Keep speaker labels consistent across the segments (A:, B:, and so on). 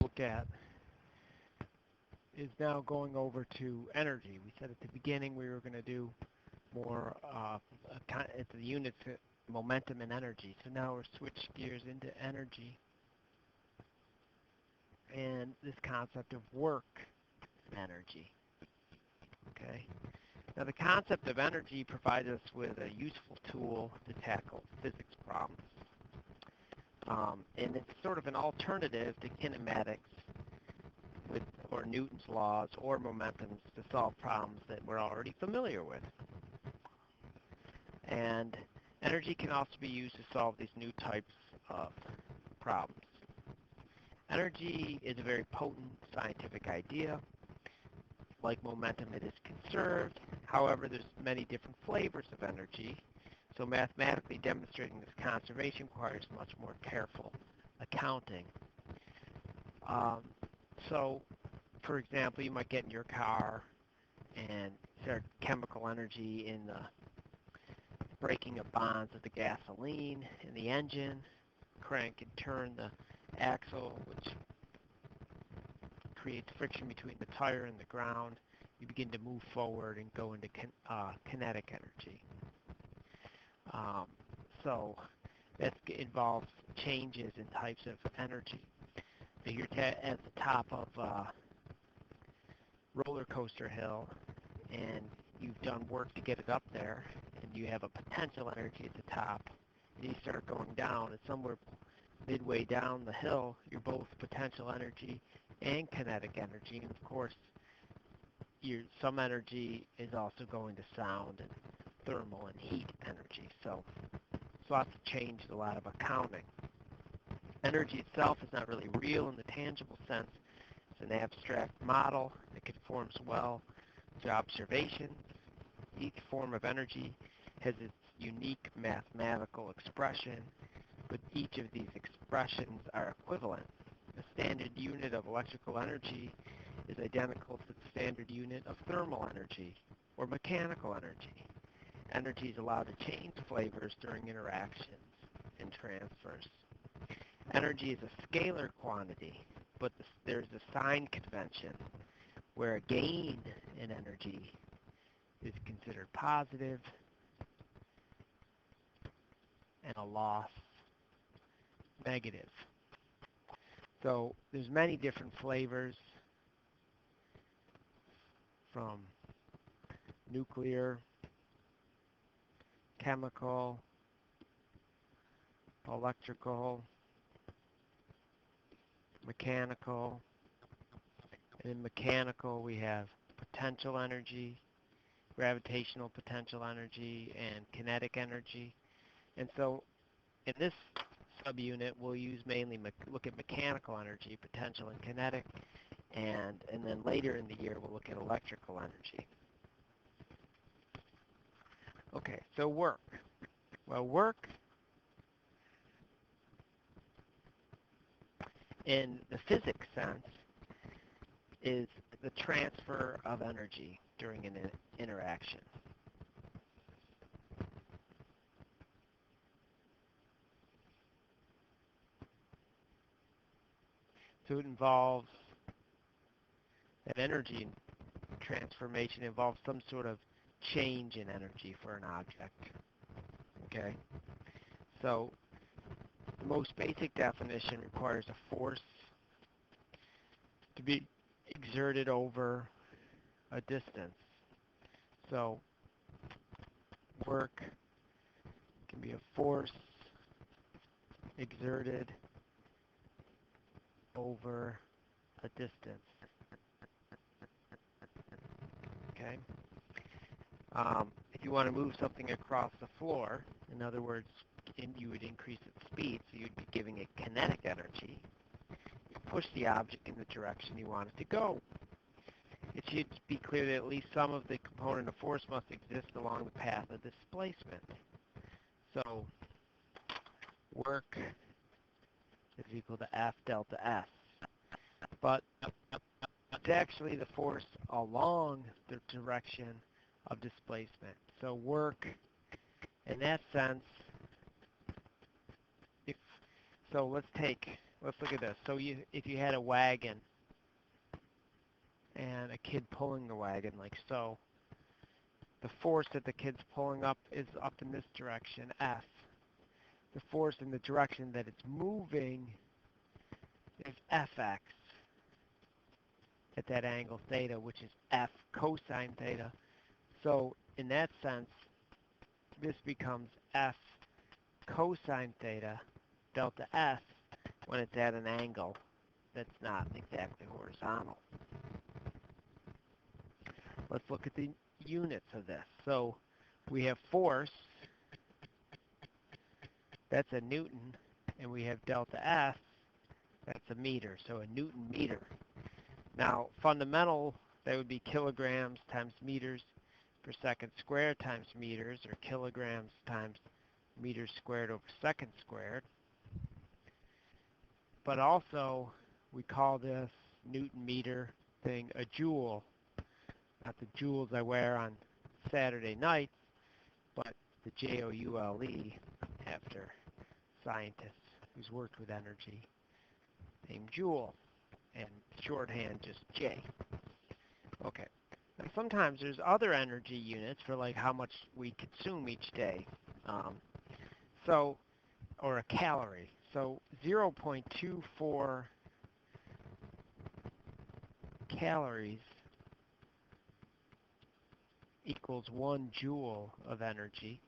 A: look at is now going over to energy. We said at the beginning we were going to do more at the units, momentum and energy. So now we're switched gears into energy and this concept of work and energy. Okay. Now the concept of energy provides us with a useful tool to tackle physics problems. And it's sort of an alternative to kinematics or Newton's laws or momentums to solve problems that we're already familiar with. And energy can also be used to solve these new types of problems. Energy is a very potent scientific idea. Like momentum, it is conserved. However, there's many different flavors of energy. So mathematically demonstrating this conservation requires much more careful accounting. So, for example, you might get in your car and there's chemical energy in the breaking of bonds of the gasoline in the engine. Crank and turn the axle, which creates friction between the tire and the ground. You begin to move forward and go into kinetic energy. So that involves changes in types of energy. So you're at the top of a roller coaster hill, and you've done work to get it up there, and you have a potential energy at the top, and you start going down, and somewhere midway down the hill, you're both potential energy and kinetic energy, and of course, some energy is also going to sound and thermal and heat energy. So lots of change, a lot of accounting. Energy itself is not really real in the tangible sense. It's an abstract model that conforms well to observations. Each form of energy has its unique mathematical expression, but each of these expressions are equivalent. The standard unit of electrical energy is identical to the standard unit of thermal energy or mechanical energy. Energy is allowed to change flavors during interactions and transfers. Energy is a scalar quantity, but there's a sign convention where a gain in energy is considered positive and a loss negative. So there's many different flavors, from nuclear, chemical, electrical, mechanical, and in mechanical we have potential energy, gravitational potential energy, and kinetic energy. And so in this subunit we'll use mainly look at mechanical energy, potential and kinetic, and then later in the year we'll look at electrical energy. Okay, so work. Well, work in the physics sense is the transfer of energy during an interaction. So it involves that energy transformation involves some sort of change in energy for an object. Okay? So the most basic definition requires a force to be exerted over a distance. So work can be a force exerted over a distance. Okay? If you want to move something across the floor, in other words, you would increase its speed, so you'd be giving it kinetic energy. You push the object in the direction you want it to go. It should be clear that at least some of the component of force must exist along the path of displacement. So work is equal to F delta S. But it's actually the force along the direction of displacement. So work, in that sense, so let's take let's look at this. So if you had a wagon and a kid pulling the wagon like so, the force that the kid's pulling up is up in this direction, F. The force in the direction that it's moving is Fx at that angle theta, which is F cosine theta. So in that sense, this becomes F cosine theta delta S when it's at an angle that's not exactly horizontal. Let's look at the units of this. So we have force, that's a Newton, and we have delta S, that's a meter, so a Newton meter. Now, fundamental, that would be kilograms times meters per second squared times meters, or kilograms times meters squared over seconds squared. But also, we call this Newton meter thing a joule. Not the jewels I wear on Saturday nights, but the Joule after scientists who's worked with energy named Joule, and shorthand just J. Okay. Now sometimes there's other energy units for like how much we consume each day. Or a calorie. So 0.24 calories equals 1 joule of energy.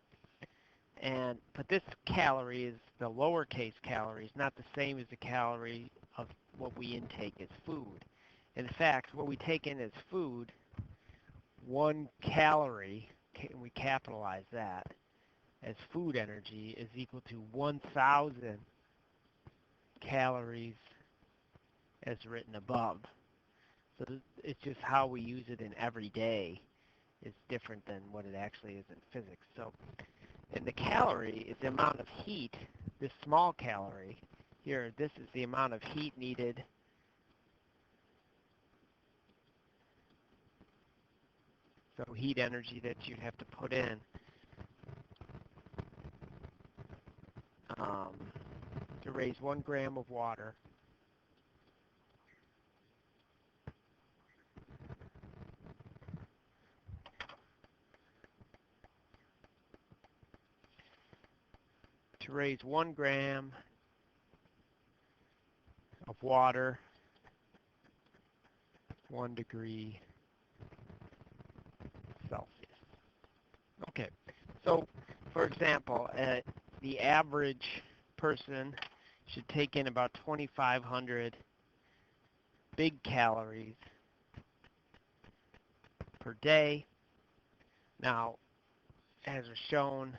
A: But this calorie is the lowercase calories, not the same as the calorie of what we intake as food. In fact, what we take in as food, 1 calorie, we capitalize that as food energy, is equal to 1,000 calories as written above. So it's just how we use it in everyday is different than what it actually is in physics. So, and the calorie is the amount of heat, this small calorie here, this is the amount of heat needed so heat energy that you'd have to put in to raise 1 gram of water. To raise 1 gram of water, 1 degree Celsius. Okay, so for example, the average person should take in about 2,500 big calories per day. Now, as was shown,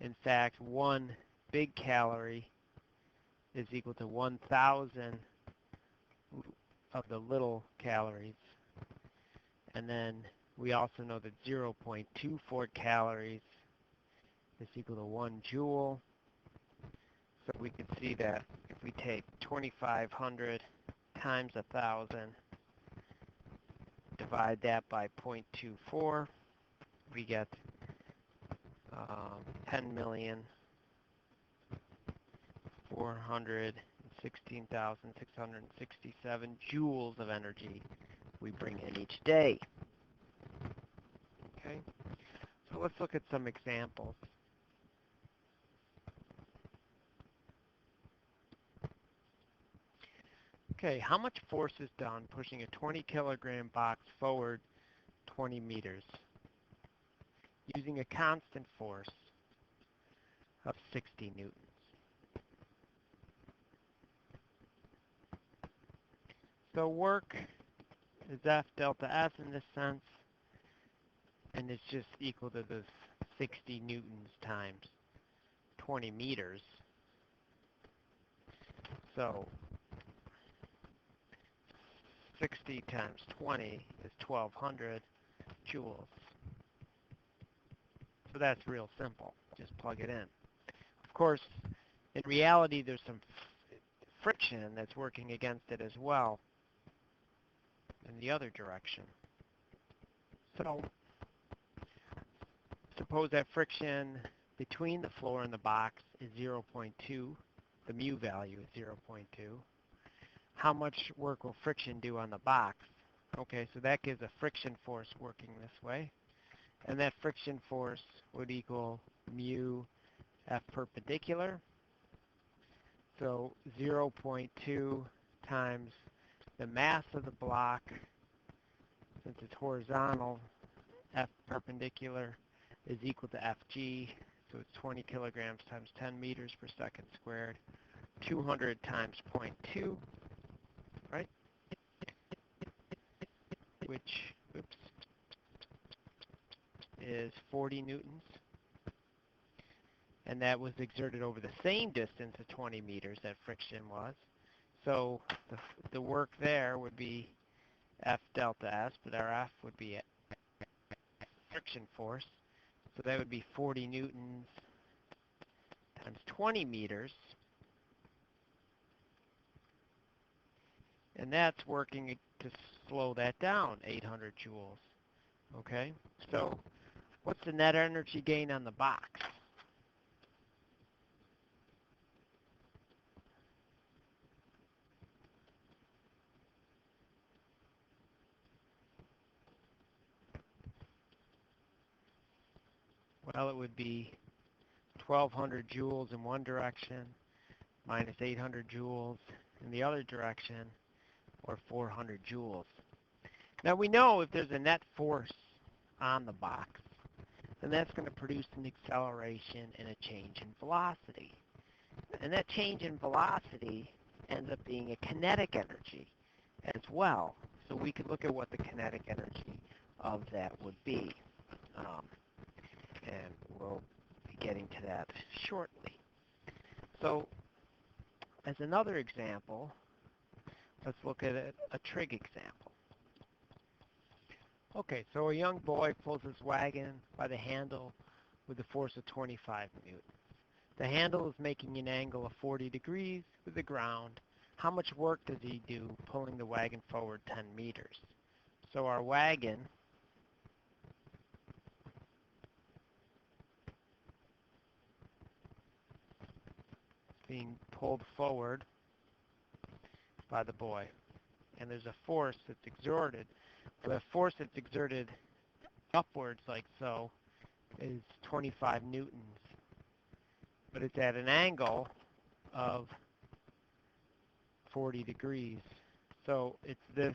A: in fact, 1 big calorie is equal to 1,000 of the little calories. And then we also know that 0.24 calories is equal to 1 joule. So we can see that if we take 2,500 times 1,000, divide that by 0.24, we get 10,416,667 joules of energy we bring in each day. Okay, so let's look at some examples. Okay, how much force is done pushing a 20 kilogram box forward 20 meters using a constant force of 60 newtons? So work is F delta S in this sense, and it's just equal to the 60 newtons times 20 meters. So 60 times 20 is 1,200 joules. So that's real simple. Just plug it in. Of course, in reality, there's some friction that's working against it as well in the other direction. So suppose that friction between the floor and the box is 0.2 the mu value is 0.2. How much work will friction do on the box? Okay, so that gives a friction force working this way. And that friction force would equal mu F perpendicular. So 0.2 times the mass of the block, since it's horizontal, F perpendicular is equal to Fg. So it's 20 kilograms times 10 meters per second squared. 200 times 0.2, right? Which, oops, is 40 newtons. And that was exerted over the same distance of 20 meters that friction was. So the work there would be F delta S, but our F would be friction force. So that would be 40 newtons times 20 meters. And that's working to slow that down, 800 joules. Okay? So what's the net energy gain on the box? Well, it would be 1,200 joules in one direction minus 800 joules in the other direction, or 400 joules. Now we know if there's a net force on the box, then that's going to produce an acceleration and a change in velocity. And that change in velocity ends up being a kinetic energy as well. So we could look at what the kinetic energy of that would be. And we'll be getting to that shortly. So as another example, let's look at a trig example. Okay, so a young boy pulls his wagon by the handle with a force of 25 newtons. The handle is making an angle of 40 degrees with the ground. How much work does he do pulling the wagon forward 10 meters? So our wagon is being pulled forward by the boy, and there's a force that's exerted. The force that's exerted upwards like so is 25 newtons, but it's at an angle of 40 degrees. So it's this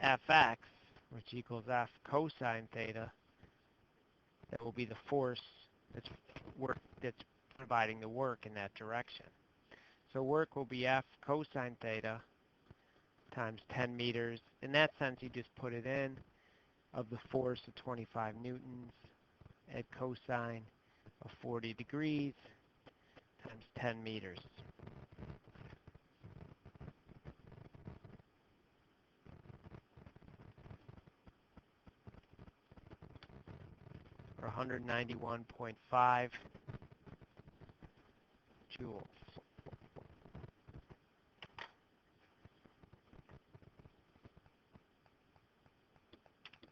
A: Fx, which equals F cosine theta, that will be the force that's providing the work in that direction. So work will be F cosine theta times 10 meters. In that sense, you just put it in of the force of 25 newtons at cosine of 40 degrees times 10 meters. Or 191.5 joules.